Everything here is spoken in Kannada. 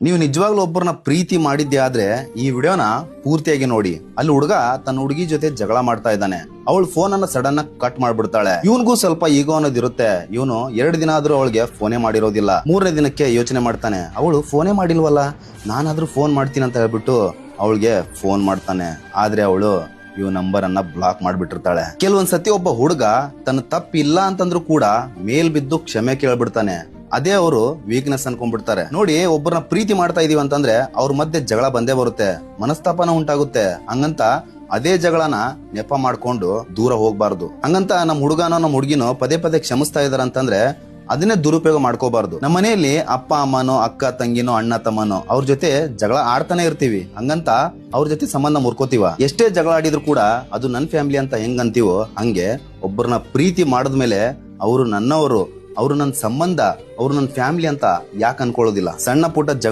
ನೀವು ನಿಜವಾಗ್ಲೂ ಒಬ್ಬರನ್ನ ಪ್ರೀತಿ ಮಾಡಿದ್ದೆ ಆದ್ರೆ ಈ ವಿಡಿಯೋನ ಪೂರ್ತಿಯಾಗಿ ನೋಡಿ. ಅಲ್ಲಿ ಹುಡುಗ ತನ್ನ ಹುಡುಗಿ ಜೊತೆ ಜಗಳ ಮಾಡ್ತಾ ಇದ್ದಾನೆ. ಅವಳು ಫೋನ್ ಅನ್ನ ಸಡನ್ ಆಗಿ ಕಟ್ ಮಾಡ್ಬಿಡ್ತಾಳೆ. ಇವನ್ಗೂ ಸ್ವಲ್ಪ ಈಗೋ ಅನ್ನೋದಿರುತ್ತೆ. ಇವನು 2 ದಿನ ಆದ್ರೂ ಅವಳಿಗೆ ಫೋನೇ ಮಾಡಿರೋದಿಲ್ಲ. 3ನೇ ದಿನಕ್ಕೆ ಯೋಚನೆ ಮಾಡ್ತಾನೆ, ಅವಳು ಫೋನೇ ಮಾಡಿಲ್ವಲ್ಲ, ನಾನಾದ್ರೂ ಫೋನ್ ಮಾಡ್ತೀನಿ ಅಂತ ಹೇಳ್ಬಿಟ್ಟು ಅವಳಿಗೆ ಫೋನ್ ಮಾಡ್ತಾನೆ. ಆದ್ರೆ ಅವಳು ಇವ್ ನಂಬರ್ ಅನ್ನ ಬ್ಲಾಕ್ ಮಾಡ್ಬಿಟ್ಟಿರ್ತಾಳೆ. ಕೆಲವೊಂದ್ಸತಿ ಒಬ್ಬ ಹುಡುಗ ತನ್ನ ತಪ್ಪಿಲ್ಲ ಅಂತಂದ್ರೂ ಕೂಡ ಮೇಲ್ ಬಿದ್ದು ಕ್ಷಮೆ ಕೇಳ್ಬಿಡ್ತಾನೆ. ಅದೇ ಅವರು ವೀಕ್ನೆಸ್ ಅನ್ಕೊಂಡ್ಬಿಡ್ತಾರೆ. ನೋಡಿ, ಒಬ್ಬರನ್ನ ಪ್ರೀತಿ ಮಾಡ್ತಾ ಇದೀವಿ ಅಂತಂದ್ರೆ ಅವ್ರ ಮಧ್ಯೆ ಜಗಳ ಬಂದೇ ಬರುತ್ತೆ, ಮನಸ್ತಾಪನ ಉಂಟಾಗುತ್ತೆ. ಹಂಗಂತ ಅದೇ ಜಗಳನ ನೆಪ ಮಾಡ್ಕೊಂಡು ದೂರ ಹೋಗ್ಬಾರ್ದು. ಹಂಗಂತ ನಮ್ಮ ಹುಡುಗನೋ ನಮ್ಮ ಹುಡುಗಿನೋ ಪದೇ ಪದೇ ಕ್ಷಮಿಸ್ತಾ ಇದಾರ ಅಂತಂದ್ರೆ ಅದನ್ನೇ ದುರುಪಯೋಗ ಮಾಡ್ಕೋಬಾರ್ದು. ನಮ್ಮ ಮನೆಯಲ್ಲಿ ಅಪ್ಪ ಅಮ್ಮನೋ ಅಕ್ಕ ತಂಗಿನೋ ಅಣ್ಣ ತಮ್ಮನೋ ಅವ್ರ ಜೊತೆ ಜಗಳ ಆಡ್ತಾನೆ ಇರ್ತೀವಿ. ಹಂಗಂತ ಅವ್ರ ಜೊತೆ ಸಂಬಂಧ ಮುರ್ಕೋತೀವ. ಎಷ್ಟೇ ಜಗಳ ಆಡಿದ್ರು ಕೂಡ ಅದು ನನ್ ಫ್ಯಾಮಿಲಿ ಅಂತ ಹೆಂಗ್ ಅಂತೀವೋ ಹಂಗೆ ಒಬ್ಬರನ್ನ ಪ್ರೀತಿ ಮಾಡಿದ್ಮೇಲೆ ಅವರು ನನ್ನವರು, ಅವರು ನನ್ನ ಸಂಬಂಧ, ಅವರು ನನ್ನ ಫ್ಯಾಮಿಲಿ ಅಂತ ಯಾಕೆ ಅನ್ಕೊಳ್ಳೋದಿಲ್ಲ. ಸಣ್ಣ ಪುಟ್ಟ ಜಗಳ